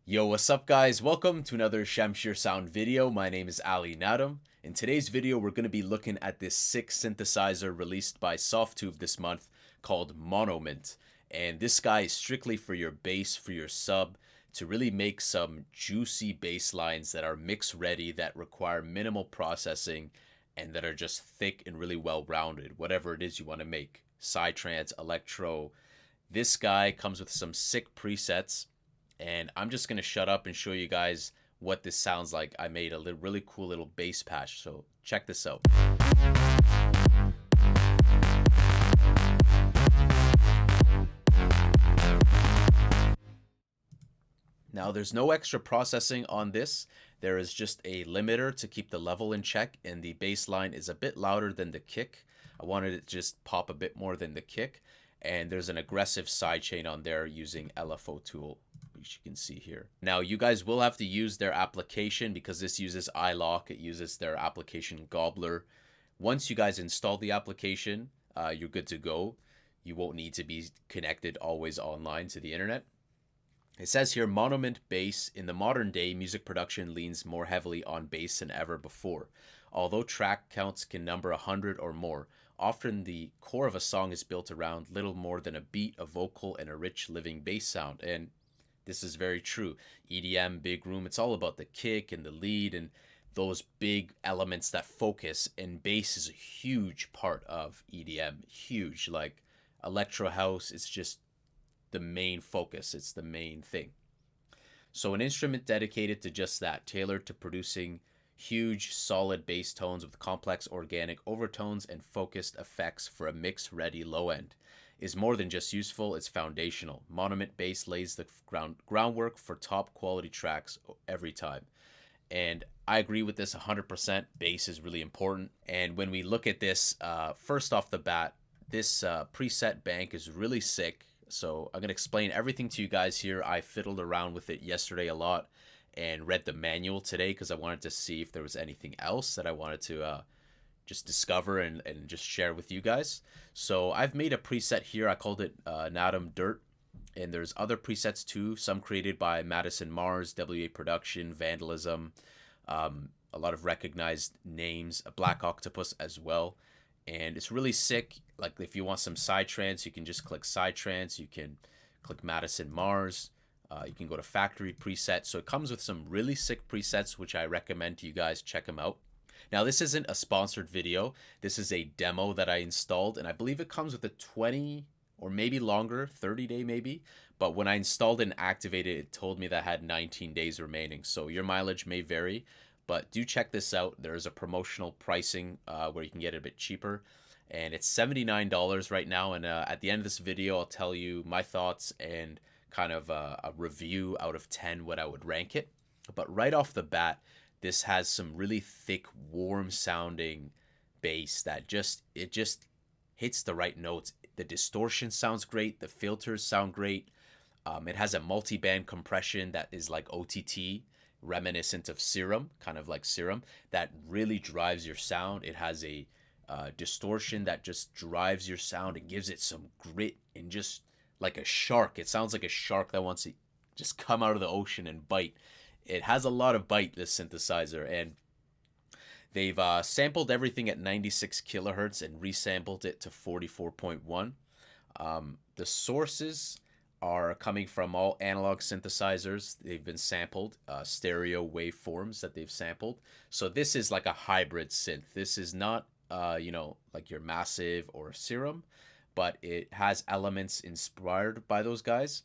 Yo, what's up guys? Welcome to another Shamshir Sound video. My name is Ali Nadem. In today's video, we're going to be looking at this sick synthesizer released by Softube this month called Monoment. And this guy is strictly for your bass, for your sub, to really make some juicy bass lines that are mix ready, that require minimal processing, and that are just thick and really well-rounded, whatever it is you want to make. Psytrance, electro. This guy comes with some sick presets, and I'm just going to shut up and show you guys what this sounds like. I made a really cool little bass patch, so check this out. Now there's no extra processing on this. There is just a limiter to keep the level in check, and the bass line is a bit louder than the kick. I wanted it to just pop a bit more than the kick, and there's an aggressive sidechain on there using LFO tool, which you can see here. Now you guys will have to use their application because this uses iLock. It uses their application Gobbler. Once you guys install the application, you're good to go. You won't need to be connected always online to the internet. It says here, Monoment bass. In the modern day, music production leans more heavily on bass than ever before. Although track counts can number 100 or more, often the core of a song is built around little more than a beat, a vocal, and a rich living bass sound. And this is very true. EDM, big room, it's all about the kick and the lead and those big elements that focus, and bass is a huge part of EDM. Huge. Like electro house, it's just the main focus. It's the main thing. So an instrument dedicated to just that, tailored to producing huge solid bass tones with complex organic overtones and focused effects for a mix ready low end, is more than just useful, it's foundational. Monoment bass lays the groundwork for top quality tracks every time. And I agree with this 100%. Bass is really important. And when we look at this, first off the bat, this preset bank is really sick. So I'm going to explain everything to you guys here. I fiddled around with it yesterday a lot and read the manual today because I wanted to see if there was anything else that I wanted to just discover and just share with you guys. So I've made a preset here. I called it Nadem Dirt. And there's other presets too, some created by Madison Mars, WA Production, Vandalism, a lot of recognized names, a Black Octopus as well. And it's really sick. Like if you want some psytrance, you can just click psytrance. You can click Madison Mars. You can go to factory preset. So it comes with some really sick presets, which I recommend to you guys. Check them out. Now this isn't a sponsored video. This is a demo that I installed, and I believe it comes with a 20 or maybe longer, 30-day maybe. But when I installed and activated it, it told me that I had 19 days remaining. So your mileage may vary. But do check this out. There's a promotional pricing where you can get it a bit cheaper. And it's $79 right now. And at the end of this video, I'll tell you my thoughts and kind of a review out of 10 what I would rank it. But right off the bat, this has some really thick, warm sounding bass that just hits the right notes. The distortion sounds great. The filters sound great. It has a multi-band compression that is like OTT, reminiscent of Serum, kind of like Serum, that really drives your sound. It has a distortion that just drives your sound and gives it some grit, and just like a shark. It sounds like a shark that wants to just come out of the ocean and bite. It has a lot of bite, this synthesizer, and they've sampled everything at 96 kilohertz and resampled it to 44.1. The sources are coming from all analog synthesizers. They've been sampled, stereo waveforms that they've sampled. So this is like a hybrid synth. This is not, like your Massive or Serum, but it has elements inspired by those guys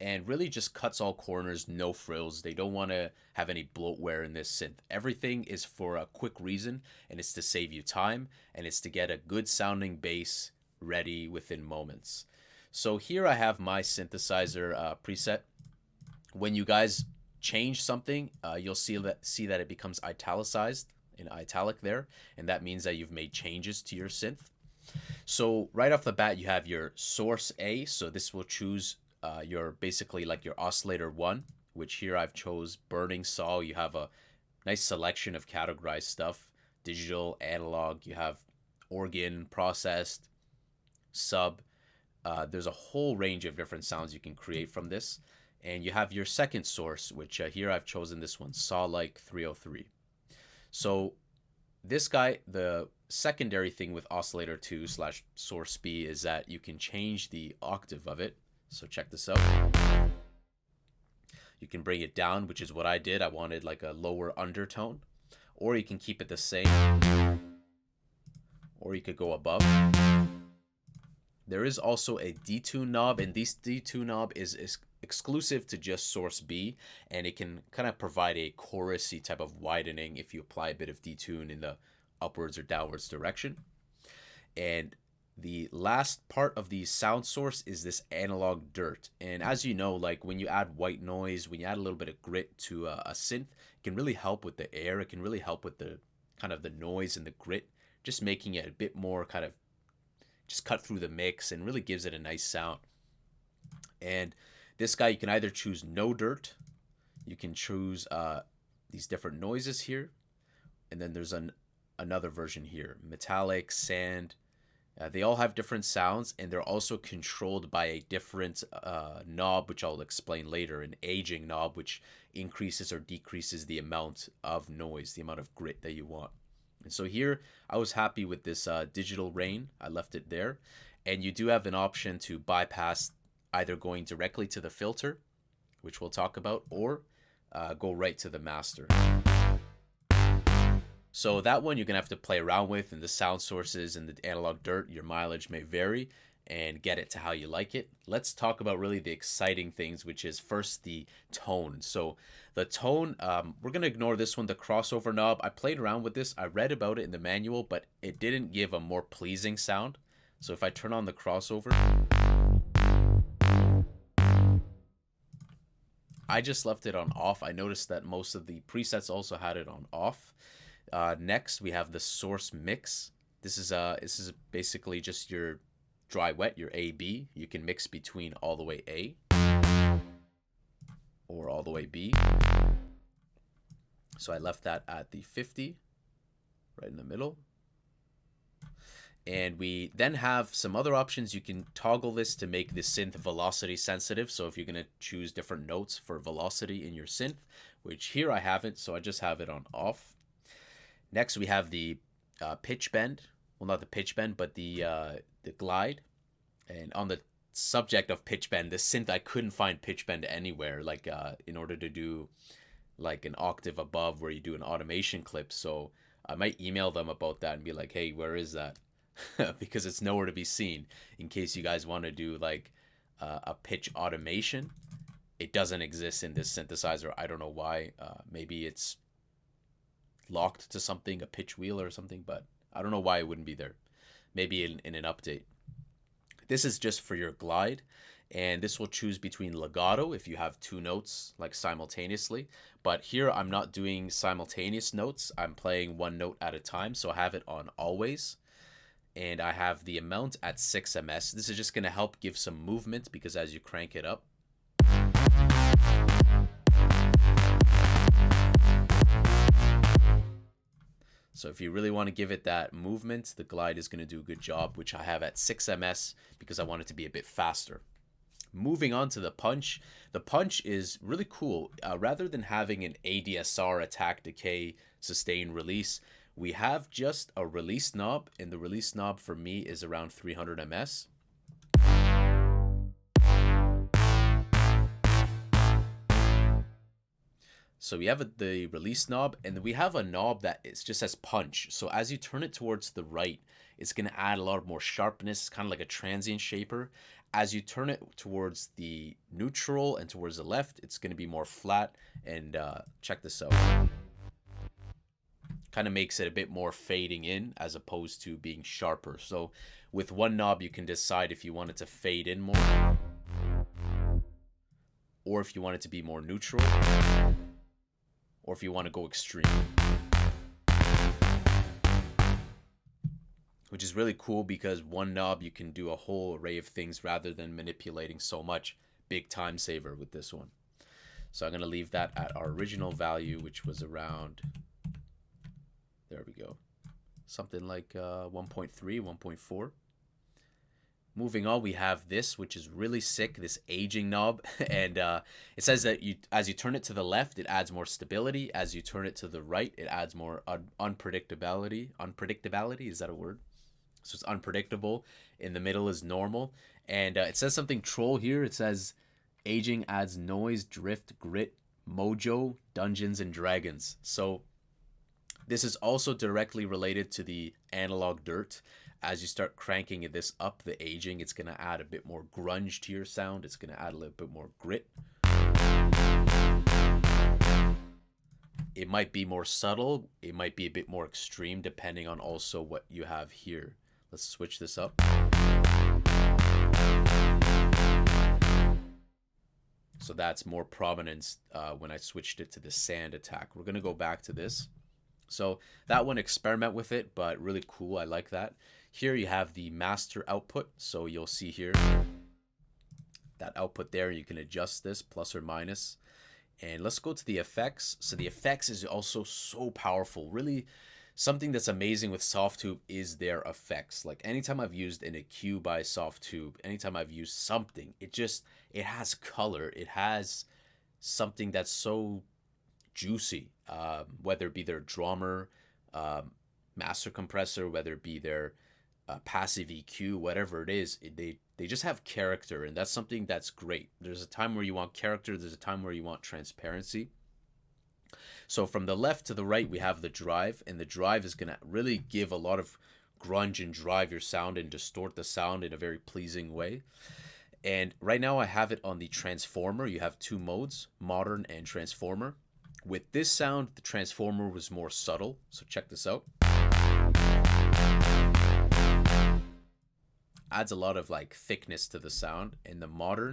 and really just cuts all corners, no frills. They don't want to have any bloatware in this synth. Everything is for a quick reason, and it's to save you time, and it's to get a good sounding bass ready within moments. So here I have my synthesizer preset. When you guys change something, you'll see that it becomes italicized in italic there, and that means that you've made changes to your synth. So right off the bat, you have your source A. So this will choose your basically like your oscillator 1, which here I've chose Burning Saw. You have a nice selection of categorized stuff, digital, analog. You have organ, processed, sub. There's a whole range of different sounds you can create from this. And you have your second source, which here I've chosen this one, Saw-like 303. So this guy, the secondary thing with oscillator 2 slash source B is that you can change the octave of it. So check this out. You can bring it down, which is what I did. I wanted like a lower undertone. Or you can keep it the same. Or you could go above. There is also a detune knob, and this detune knob is exclusive to just source B, and it can kind of provide a chorusy type of widening if you apply a bit of detune in the upwards or downwards direction. And the last part of the sound source is this analog dirt. And as you know, like when you add white noise, when you add a little bit of grit to a synth, it can really help with the air. It can really help with the kind of the noise and the grit, just making it a bit more kind of just cut through the mix and really gives it a nice sound. And this guy, you can either choose no dirt, you can choose these different noises here, and then there's another version here, metallic, sand. They all have different sounds, and they're also controlled by a different knob, which I'll explain later, an aging knob, which increases or decreases the amount of noise, the amount of grit that you want. And so here, I was happy with this digital rain. I left it there. And you do have an option to bypass either going directly to the filter, which we'll talk about, or go right to the master. So that one you're going to have to play around with, and the sound sources and the analog dirt, your mileage may vary, and get it to how you like it. Let's talk about really the exciting things, which is first the tone. So the tone, we're going to ignore this one, the crossover knob. I played around with this. I read about it in the manual, but it didn't give a more pleasing sound. So if I turn on the crossover, I just left it on off. I noticed that most of the presets also had it on off. Next, we have the source mix. This is basically just your dry wet, your A/B. You can mix between all the way A or all the way B. So I left that at the 50, right in the middle. And we then have some other options. You can toggle this to make the synth velocity sensitive. So if you're going to choose different notes for velocity in your synth, which here I haven't, so I just have it on off. Next, we have the pitch bend. Well, not the pitch bend, but the glide. And on the subject of pitch bend, the synth, I couldn't find pitch bend anywhere, like in order to do like an octave above where you do an automation clip. So I might email them about that and be like, hey, where is that? Because it's nowhere to be seen. In case you guys want to do like a pitch automation, it doesn't exist in this synthesizer. I don't know why. Maybe it's locked to something, a pitch wheel or something, but I don't know why it wouldn't be there. Maybe in an update. This is just for your glide, and this will choose between legato if you have two notes like simultaneously, but here I'm not doing simultaneous notes. I'm playing one note at a time, so I have it on always, and I have the amount at 6 ms. This is just going to help give some movement, because as you crank it up, so if you really want to give it that movement, the glide is going to do a good job, which I have at 6 ms because I want it to be a bit faster. Moving on to the punch. The punch is really cool. Rather than having an ADSR, attack, decay, sustain, release, we have just a release knob, and the release knob for me is around 300 ms. So we have the release knob, and then we have a knob that is just says punch. So as you turn it towards the right, it's going to add a lot more sharpness. It's kind of like a transient shaper. As you turn it towards the neutral and towards the left, it's going to be more flat. And check this out. Kind of makes it a bit more fading in as opposed to being sharper. So with one knob, you can decide if you want it to fade in more, or if you want it to be more neutral, or if you want to go extreme. Which is really cool, because one knob you can do a whole array of things rather than manipulating so much. Big time saver with this one. So I'm going to leave that at our original value, which was around, there we go, something like 1.3, 1.4. Moving on, we have this, which is really sick, this aging knob. And it says that as you turn it to the left, it adds more stability. As you turn it to the right, it adds more unpredictability. Unpredictability, is that a word? So it's unpredictable. In the middle is normal. And it says something troll here. It says aging adds noise, drift, grit, mojo, Dungeons and Dragons. So this is also directly related to the analog dirt. As you start cranking this up, the aging, it's going to add a bit more grunge to your sound. It's going to add a little bit more grit. It might be more subtle. It might be a bit more extreme, depending on also what you have here. Let's switch this up. So that's more prominence when I switched it to the sand attack. We're going to go back to this. So that one, experiment with it, but really cool. I like that. Here you have the master output. So you'll see here that output there. You can adjust this plus or minus. And let's go to the effects. So the effects is also so powerful. Really, something that's amazing with Softube is their effects. Like anytime I've used an EQ by Softube, anytime I've used something, it has color. It has something that's so juicy, whether it be their drummer, master compressor, whether it be their passive EQ, whatever it is, they just have character, and that's something that's great. There's a time where you want character, there's a time where you want transparency. So from the left to the right, we have the drive, and the drive is going to really give a lot of grunge and drive your sound and distort the sound in a very pleasing way. And right now I have it on the transformer. You have two modes, modern and transformer. With this sound, the transformer was more subtle. So check this out. Adds a lot of like thickness to the sound. In the modern,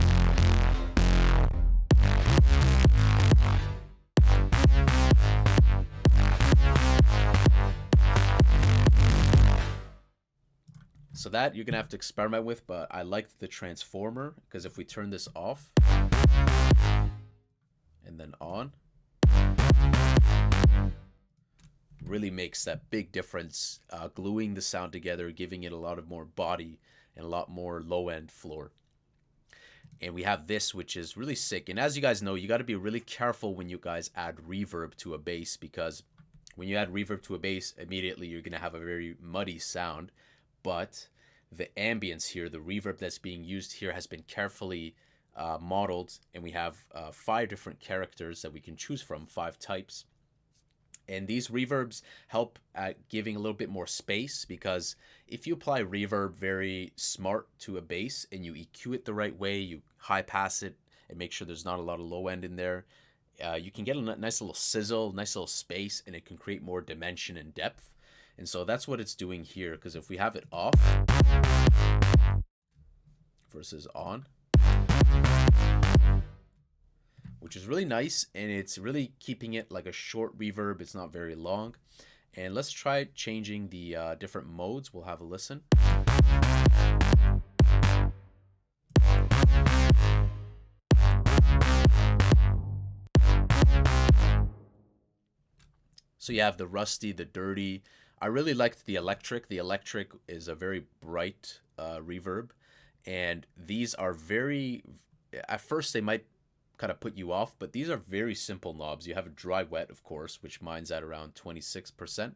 so that you're gonna have to experiment with, but I liked the transformer because if we turn this off and then on, really makes that big difference, gluing the sound together, giving it a lot of more body and a lot more low end floor. And we have this, which is really sick. And as you guys know, you got to be really careful when you guys add reverb to a bass, because when you add reverb to a bass, immediately you're going to have a very muddy sound. But the ambience here, the reverb that's being used here has been carefully modeled, and we have 5 different characters that we can choose from, 5 types. And these reverbs help at giving a little bit more space, because if you apply reverb very smart to a bass and you EQ it the right way, you high pass it and make sure there's not a lot of low end in there, you can get a nice little sizzle, nice little space, and it can create more dimension and depth. And so that's what it's doing here, because if we have it off versus on, which is really nice, and it's really keeping it like a short reverb. It's not very long. And let's try changing the different modes. We'll have a listen. So you have the rusty, the dirty. I really liked the electric. The electric is a very bright reverb, and these are very, at first they might kind of put you off, but these are very simple knobs. You have a dry wet, of course, which mine's at around 26%,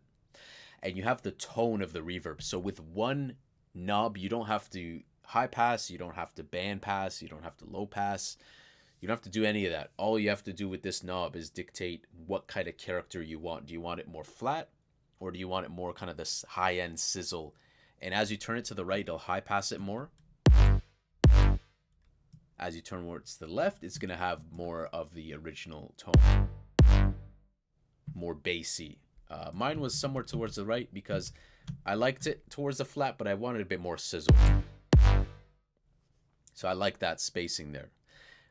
and you have the tone of the reverb. So with one knob, you don't have to high pass, you don't have to band pass, you don't have to low pass, you don't have to do any of that. All you have to do with this knob is dictate what kind of character you want. Do you want it more flat, or do you want it more kind of this high-end sizzle? And as you turn it to the right, it'll high pass it more. As you turn more to the left, it's going to have more of the original tone, more bassy. Mine was somewhere towards the right because I liked it towards the flat, but I wanted a bit more sizzle. So I like that spacing there.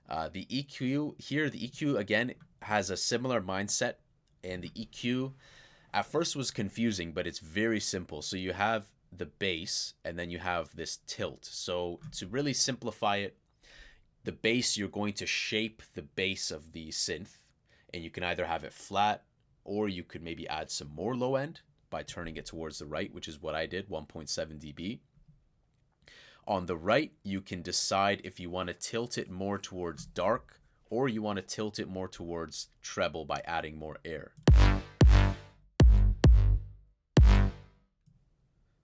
The EQ here, the EQ again has a similar mindset, and the EQ at first was confusing, but it's very simple. So you have the bass, and then you have this tilt. So to really simplify it, the bass, you're going to shape the bass of the synth, and you can either have it flat, or you could maybe add some more low end by turning it towards the right, which is what I did, 1.7 dB. On the right, you can decide if you want to tilt it more towards dark or you want to tilt it more towards treble by adding more air.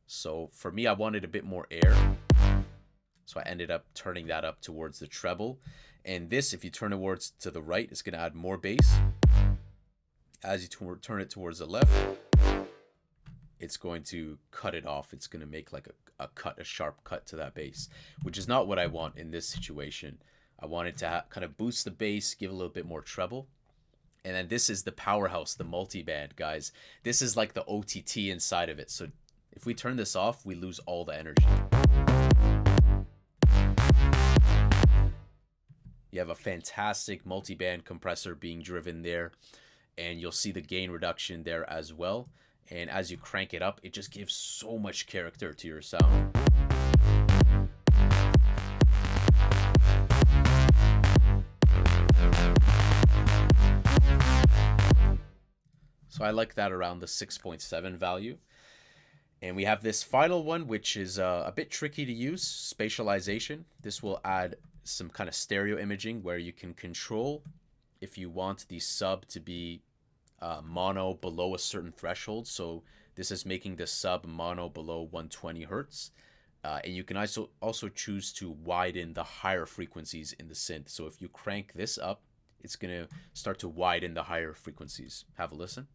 So for me, I wanted a bit more air. So I ended up turning that up towards the treble. And this, if you turn it towards to the right, it's going to add more bass. As you turn it towards the left, it's going to cut it off. It's going to make like a sharp cut to that bass, which is not what I want in this situation. I wanted to kind of boost the bass, give a little bit more treble. And then this is the powerhouse, the multiband, guys. This is like the OTT inside of it. So if we turn this off, we lose all the energy. You have a fantastic multiband compressor being driven there, and you'll see the gain reduction there as well. And as you crank it up, it just gives so much character to your sound. So I like that around the 6.7 value. And we have this final one, which is a bit tricky to use, spatialization. This will add some kind of stereo imaging where you can control if you want the sub to be mono below a certain threshold. So this is making the sub mono below 120 hertz. And you can also choose to widen the higher frequencies in the synth. So if you crank this up, it's going to start to widen the higher frequencies. Have a listen.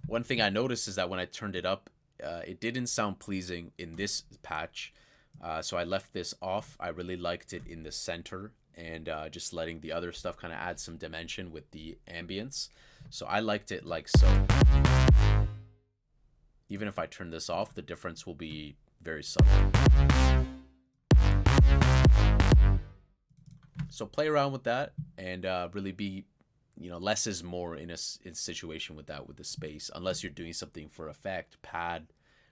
One thing I noticed is that when I turned it up, it didn't sound pleasing in this patch. So I left this off. I really liked it in the center and just letting the other stuff kind of add some dimension with the ambience. So I liked it like so. Even if I turn this off, the difference will be very subtle. So play around with that and really be, less is more in a situation with that, with the space, unless you're doing something for effect, pad,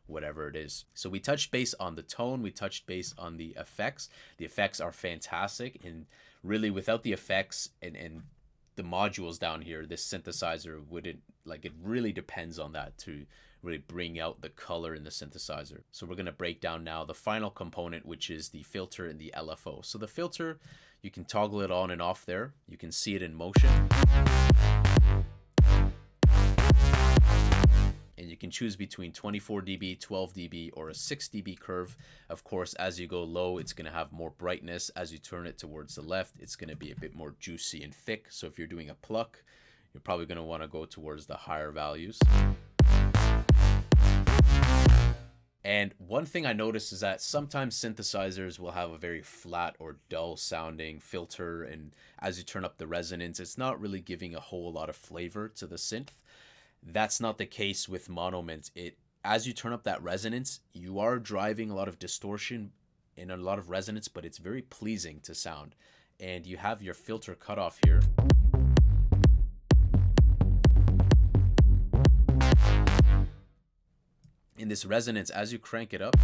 whatever it is. So we touched base on the tone, we touched base on the effects. The effects are fantastic, and really without the effects and the modules down here, this synthesizer wouldn't, it really depends on that to really bring out the color in the synthesizer. So we're going to break down now the final component, which is the filter and the LFO. So the filter, you can toggle it on and off there. You can see it in motion. And you can choose between 24 dB, 12 dB, or a 6 dB curve. Of course, as you go low, it's going to have more brightness. As you turn it towards the left, it's going to be a bit more juicy and thick. So if you're doing a pluck, you're probably going to want to go towards the higher values. And one thing I noticed is that sometimes synthesizers will have a very flat or dull sounding filter, and as you turn up the resonance, it's not really giving a whole lot of flavor to the synth. That's not the case with Monoment. As you turn up that resonance, you are driving a lot of distortion and a lot of resonance, but it's very pleasing to sound. And you have your filter cutoff here. In this resonance, as you crank it up,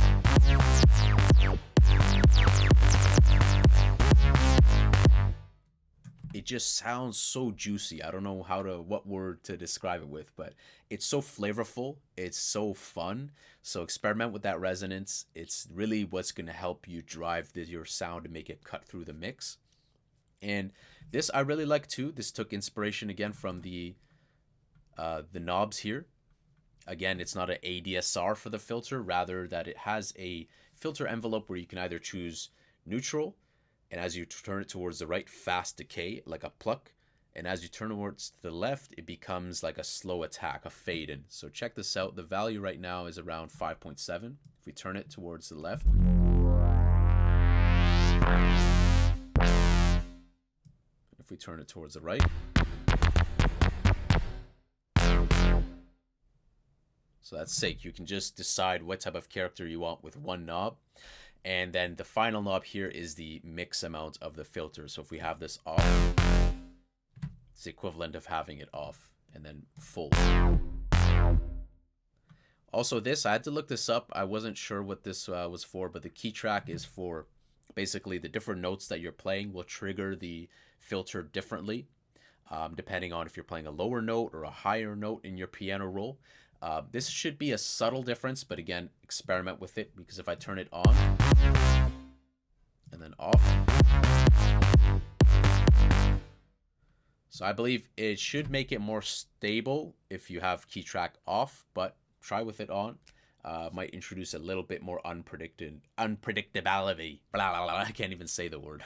it just sounds so juicy. I don't know what word to describe it with, but it's so flavorful. It's so fun. So experiment with that resonance. It's really what's going to help you drive your sound and make it cut through the mix. And this I really like too. This took inspiration again from the knobs here. Again, it's not an ADSR for the filter, rather that it has a filter envelope where you can either choose neutral, and as you turn it towards the right, fast decay, like a pluck. And as you turn towards the left, it becomes like a slow attack, a fade in. So check this out. The value right now is around 5.7. If we turn it towards the left. If we turn it towards the right. So that's sick. You can just decide what type of character you want with one knob. And then the final knob here is the mix amount of the filter. So if we have this off, it's the equivalent of having it off, and then full. Also this, I had to look this up. I wasn't sure what this was for, but the key track is for basically the different notes that you're playing will trigger the filter differently. Depending on if you're playing a lower note or a higher note in your piano roll. This should be a subtle difference, but again, experiment with it, because if I turn it on and then off, so I believe it should make it more stable if you have key track off, but try with it on. Might introduce a little bit more unpredictability. Blah, blah, blah. I can't even say the word.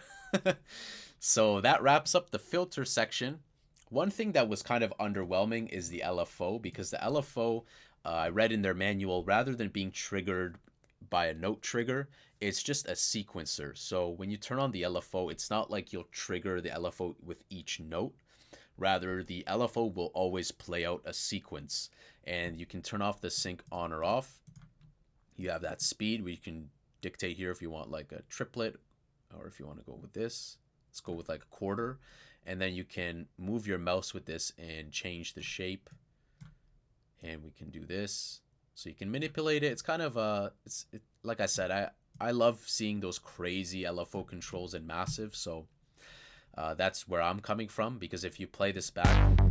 So that wraps up the filter section. One thing that was kind of underwhelming is the LFO, because the LFO, I read in their manual, rather than being triggered by a note trigger, it's just a sequencer. So when you turn on the LFO, it's not like you'll trigger the LFO with each note. Rather, the LFO will always play out a sequence, and you can turn off the sync on or off. You have that speed where you can dictate here if you want like a triplet, or if you want to go with this. Let's go with like a quarter, and then you can move your mouse with this and change the shape, and we can do this, so you can manipulate it. It's kind of like I said, I love seeing those crazy LFO controls in Massive, so that's where I'm coming from, because if you play this back,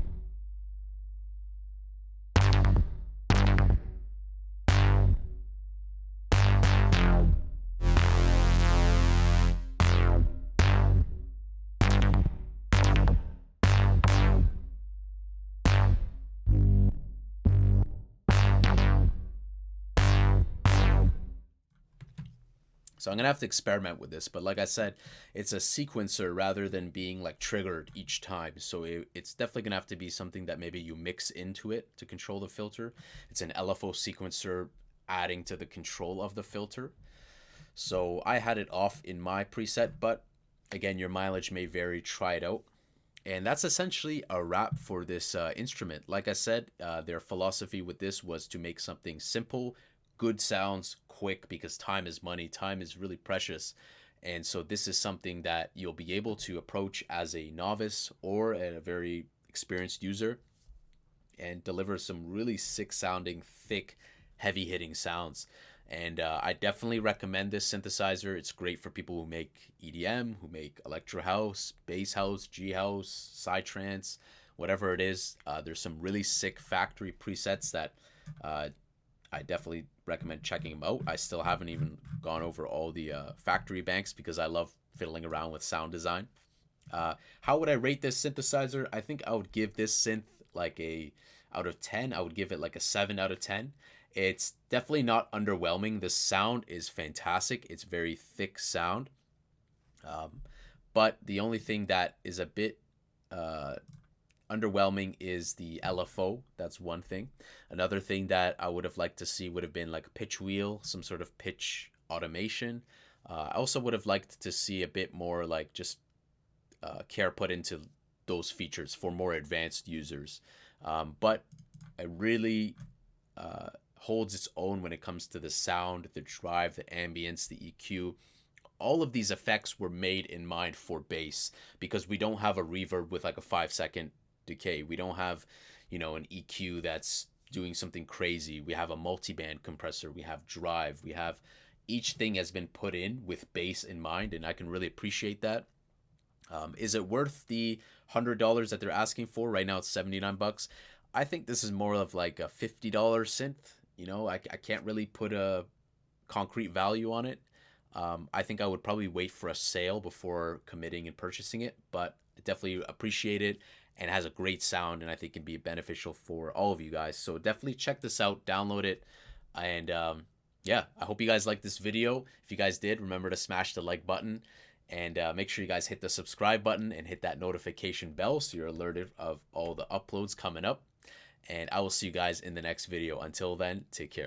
so I'm gonna have to experiment with this, but like I said, it's a sequencer rather than being like triggered each time. So it's definitely gonna have to be something that maybe you mix into it to control the filter. It's an LFO sequencer adding to the control of the filter. So I had it off in my preset, but again, your mileage may vary. Try it out. And that's essentially a wrap for this instrument. Like I said, their philosophy with this was to make something simple, good sounds, quick, because time is money. Time is really precious. And so this is something that you'll be able to approach as a novice or a very experienced user and deliver some really sick sounding, thick, heavy hitting sounds. And I definitely recommend this synthesizer. It's great for people who make EDM, who make electro house, bass house, G house, psytrance, whatever it is. There's some really sick factory presets that I definitely recommend checking them out. I still haven't even gone over all the factory banks because I love fiddling around with sound design. How would I rate this synthesizer? I think I would give this synth like a out of 10. I would give it like a 7 out of 10. It's definitely not underwhelming. The sound is fantastic. It's very thick sound. But the only thing that is a bit underwhelming is the LFO. That's one thing. Another thing that I would have liked to see would have been like a pitch wheel, some sort of pitch automation. I also would have liked to see a bit more like just care put into those features for more advanced users. But it really holds its own when it comes to the sound, the drive, the ambience, the EQ. All of these effects were made in mind for bass, because we don't have a reverb with like a 5-second decay. We don't have, an EQ that's doing something crazy. We have a multi-band compressor. We have drive. We have each thing has been put in with bass in mind, and I can really appreciate that. Is it worth the $100 that they're asking for? Right now it's $79. I think this is more of like a $50 synth. I can't really put a concrete value on it. I think I would probably wait for a sale before committing and purchasing it, but I definitely appreciate it and has a great sound, and I think can be beneficial for all of you guys. So definitely check this out, download it, and yeah, I hope you guys liked this video. If you guys did, remember to smash the like button, and make sure you guys hit the subscribe button and hit that notification bell so you're alerted of all the uploads coming up. And I will see you guys in the next video. Until then, take care.